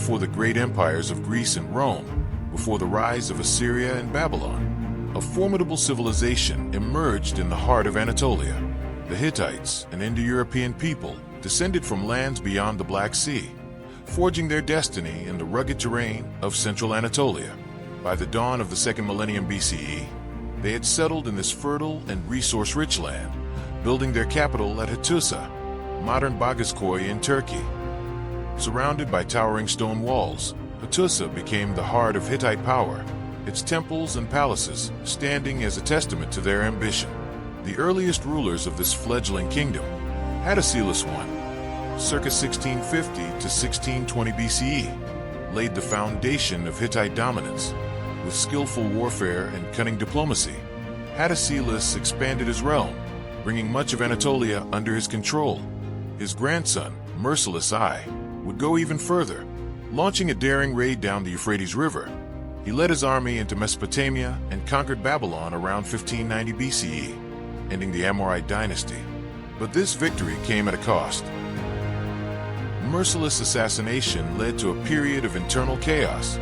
before the great empires of Greece and Rome, before the rise of Assyria and Babylon, a formidable civilization emerged in the heart of Anatolia. The Hittites, an Indo-European people, descended from lands beyond the Black Sea, forging their destiny in the rugged terrain of central Anatolia. By the dawn of the second millennium BCE, they had settled in this fertile and resource-rich land, building their capital at Hattusa, modern Bagazkoy in Turkey. Surrounded by towering stone walls, Hattusa became the heart of Hittite power, its temples and palaces standing as a testament to their ambition. The earliest rulers of this fledgling kingdom, Hattusa I, circa 1650 to 1620 BCE, laid the foundation of Hittite dominance. With skillful warfare and cunning diplomacy, Hattusa expanded his realm, bringing much of Anatolia under his control. His grandson, Merciless I, would go even further, launching a daring raid down the Euphrates River. He led his army into Mesopotamia and conquered Babylon around 1590 BCE, ending the Amorite dynasty. But this victory came at a cost. Merciless' assassination led to a period of internal chaos.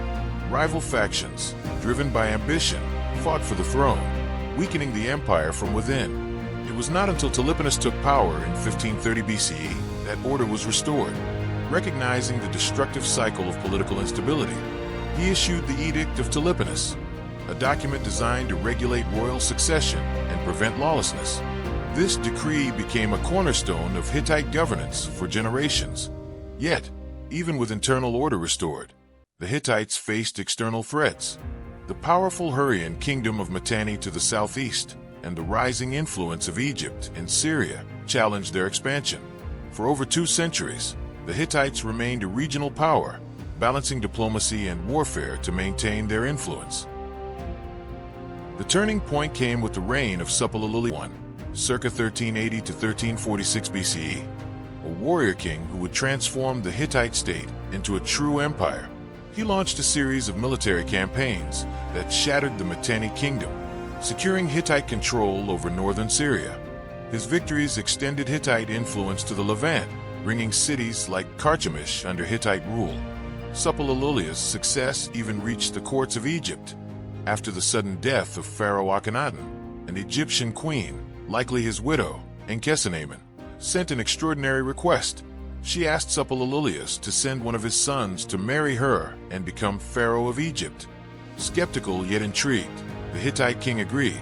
Rival factions, driven by ambition, fought for the throne, weakening the empire from within. It was not until Tleponis took power in 1530 BCE that order was restored. Recognizing the destructive cycle of political instability, he issued the Edict of Tleponis, a document designed to regulate royal succession and prevent lawlessness. This decree became a cornerstone of Hittite governance for generations. Yet, even with internal order restored, the Hittites faced external threats. The powerful Hurrian kingdom of Mitanni to the southeast and the rising influence of Egypt and Syria challenged their expansion. For over 2 centuries, the Hittites remained a regional power, balancing diplomacy and warfare to maintain their influence. The turning point came with the reign of Suppiluliuma I, circa 1380 to 1346 BCE, a warrior king who would transform the Hittite state into a true empire. He launched a series of military campaigns that shattered the Mitanni kingdom, securing Hittite control over northern Syria. His victories extended Hittite influence to the Levant, bringing cities like Carchemish under Hittite rule. Suppiluliuma's success even reached the courts of Egypt. After the sudden death of Pharaoh Akhenaten, an Egyptian queen, likely his widow, Enkesenamen, sent an extraordinary request. She asked Suppiluliuma to send one of his sons to marry her and become pharaoh of Egypt. Skeptical yet intrigued, the Hittite king agreed,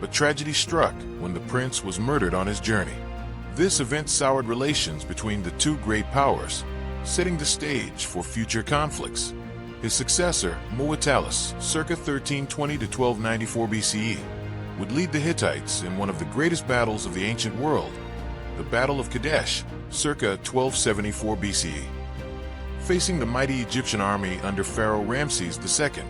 but tragedy struck when the prince was murdered on his journey. This event soured relations between the two great powers, setting the stage for future conflicts. His successor, Muwatalus, circa 1320 to 1294 BCE, would lead the Hittites in one of the greatest battles of the ancient world, the Battle of Kadesh, circa 1274 BCE. Facing the mighty Egyptian army under Pharaoh Ramses II,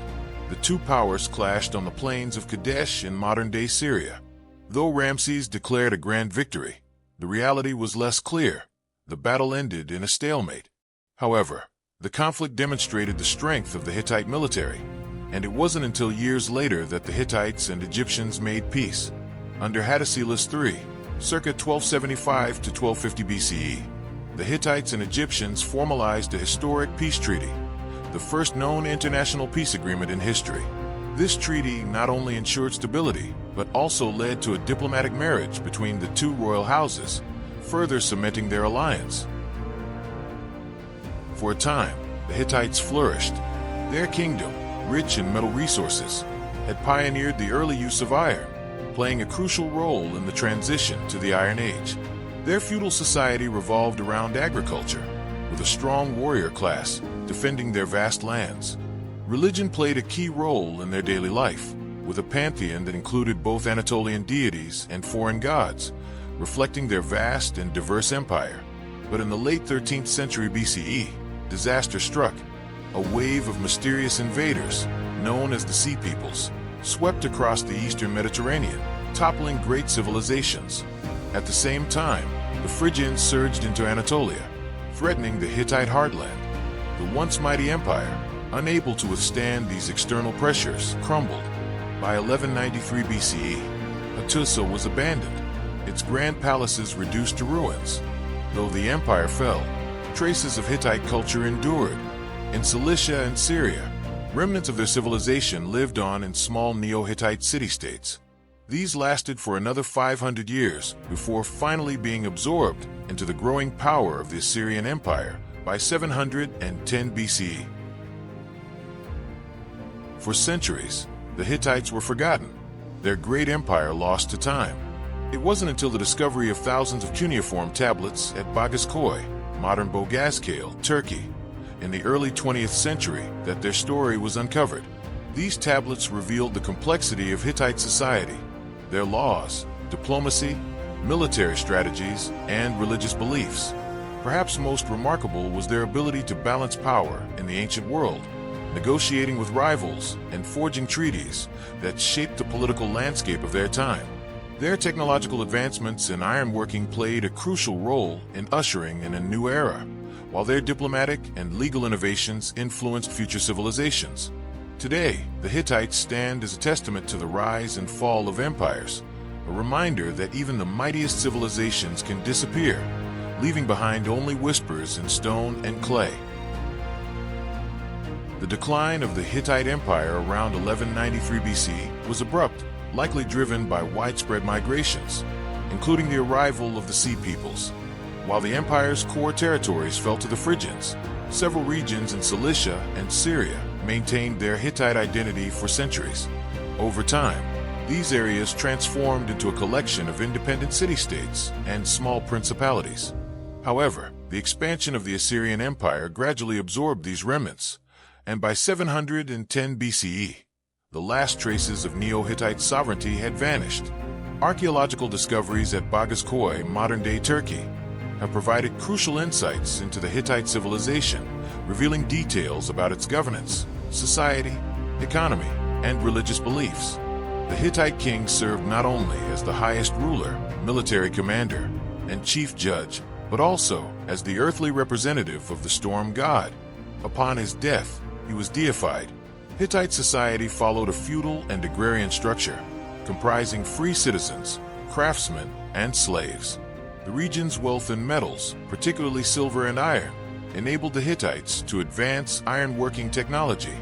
the two powers clashed on the plains of Kadesh in modern-day Syria. Though Ramses declared a grand victory, the reality was less clear. The battle ended in a stalemate. However, the conflict demonstrated the strength of the Hittite military, and it wasn't until years later that the Hittites and Egyptians made peace. Under Hattusa III, circa 1275 to 1250 BCE, the Hittites and Egyptians formalized a historic peace treaty, the first known international peace agreement in history. This treaty not only ensured stability, but also led to a diplomatic marriage between the two royal houses, further cementing their alliance. For a time, the Hittites flourished. Their kingdom, rich in metal resources, had pioneered the early use of iron, playing a crucial role in the transition to the Iron Age. Their feudal society revolved around agriculture, with a strong warrior class defending their vast lands. Religion played a key role in their daily life, with a pantheon that included both Anatolian deities and foreign gods, reflecting their vast and diverse empire. But in the late 13th century BCE, disaster struck. A wave of mysterious invaders, known as the Sea Peoples, swept across the eastern Mediterranean, toppling great civilizations. At the same time, the Phrygians surged into Anatolia, threatening the Hittite heartland. The once mighty empire, unable to withstand these external pressures, crumbled. By 1193 BCE, Hattusa was abandoned, its grand palaces reduced to ruins. Though the empire fell, traces of Hittite culture endured. In Cilicia and Syria, remnants of their civilization lived on in small Neo-Hittite city-states. These lasted for another 500 years before finally being absorbed into the growing power of the Assyrian Empire by 710 BCE. For centuries, the Hittites were forgotten, their great empire lost to time. It wasn't until the discovery of thousands of cuneiform tablets at Bagaskoy, modern Boğazköy, Turkey, in the early 20th century that their story was uncovered. These tablets revealed the complexity of Hittite society, their laws, diplomacy, military strategies, and religious beliefs. Perhaps most remarkable was their ability to balance power in the ancient world, negotiating with rivals and forging treaties that shaped the political landscape of their time. Their technological advancements in ironworking played a crucial role in ushering in a new era, while their diplomatic and legal innovations influenced future civilizations. Today, the Hittites stand as a testament to the rise and fall of empires, a reminder that even the mightiest civilizations can disappear, leaving behind only whispers in stone and clay. The decline of the Hittite Empire around 1193 BC was abrupt, likely driven by widespread migrations, including the arrival of the Sea Peoples. While the empire's core territories fell to the Phrygians, several regions in Cilicia and Syria maintained their Hittite identity for centuries. Over time, these areas transformed into a collection of independent city-states and small principalities. However, the expansion of the Assyrian Empire gradually absorbed these remnants, and by 710 BCE, the last traces of Neo-Hittite sovereignty had vanished. Archaeological discoveries at Bagaskoy, modern-day Turkey, have provided crucial insights into the Hittite civilization, revealing details about its governance, society, economy, and religious beliefs. The Hittite king served not only as the highest ruler, military commander, and chief judge, but also as the earthly representative of the storm god. Upon his death, he was deified. Hittite society followed a feudal and agrarian structure, comprising free citizens, craftsmen, and slaves. The region's wealth in metals, particularly silver and iron, enabled the Hittites to advance ironworking technology,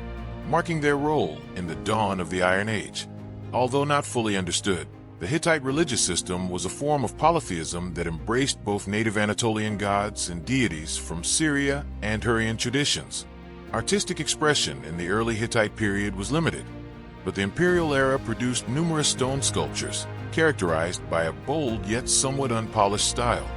marking their role in the dawn of the Iron Age. Although not fully understood, the Hittite religious system was a form of polytheism that embraced both native Anatolian gods and deities from Syria and Hurrian traditions. Artistic expression in the early Hittite period was limited, but the imperial era produced numerous stone sculptures, characterized by a bold yet somewhat unpolished style.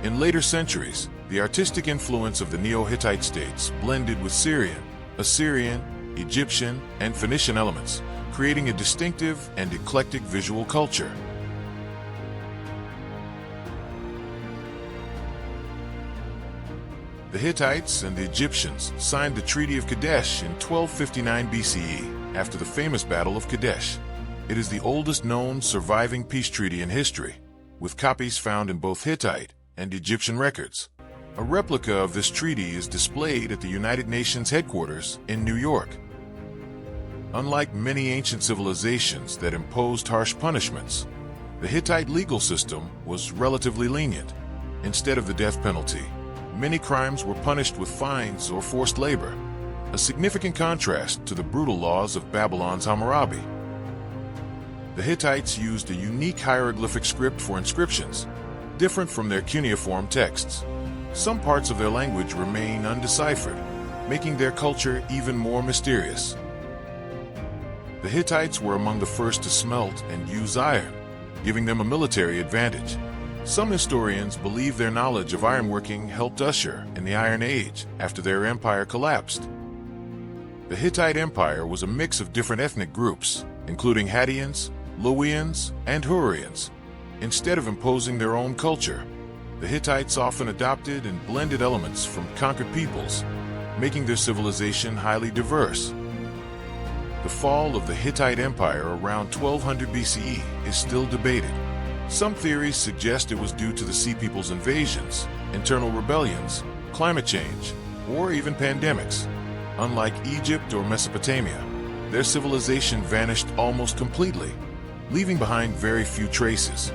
In later centuries, the artistic influence of the Neo-Hittite states blended with Syrian, Assyrian, Egyptian, and Phoenician elements, creating a distinctive and eclectic visual culture. The Hittites and the Egyptians signed the Treaty of Kadesh in 1259 BCE after the famous Battle of Kadesh. It is the oldest known surviving peace treaty in history, with copies found in both Hittite and Egyptian records. A replica of this treaty is displayed at the United Nations headquarters in New York. Unlike many ancient civilizations that imposed harsh punishments, the Hittite legal system was relatively lenient. Instead of the death penalty, many crimes were punished with fines or forced labor, a significant contrast to the brutal laws of Babylon's Hammurabi. The Hittites used a unique hieroglyphic script for inscriptions, different from their cuneiform texts. Some parts of their language remain undeciphered, making their culture even more mysterious. The Hittites were among the first to smelt and use iron, giving them a military advantage. Some historians believe their knowledge of ironworking helped usher in the Iron Age after their empire collapsed. The Hittite Empire was a mix of different ethnic groups, including Hattians, Luwians, and Hurrians. Instead of imposing their own culture, the Hittites often adopted and blended elements from conquered peoples, making their civilization highly diverse. The fall of the Hittite Empire around 1200 BCE is still debated. Some theories suggest it was due to the Sea People's invasions, internal rebellions, climate change, or even pandemics. Unlike Egypt or Mesopotamia, their civilization vanished almost completely, leaving behind very few traces.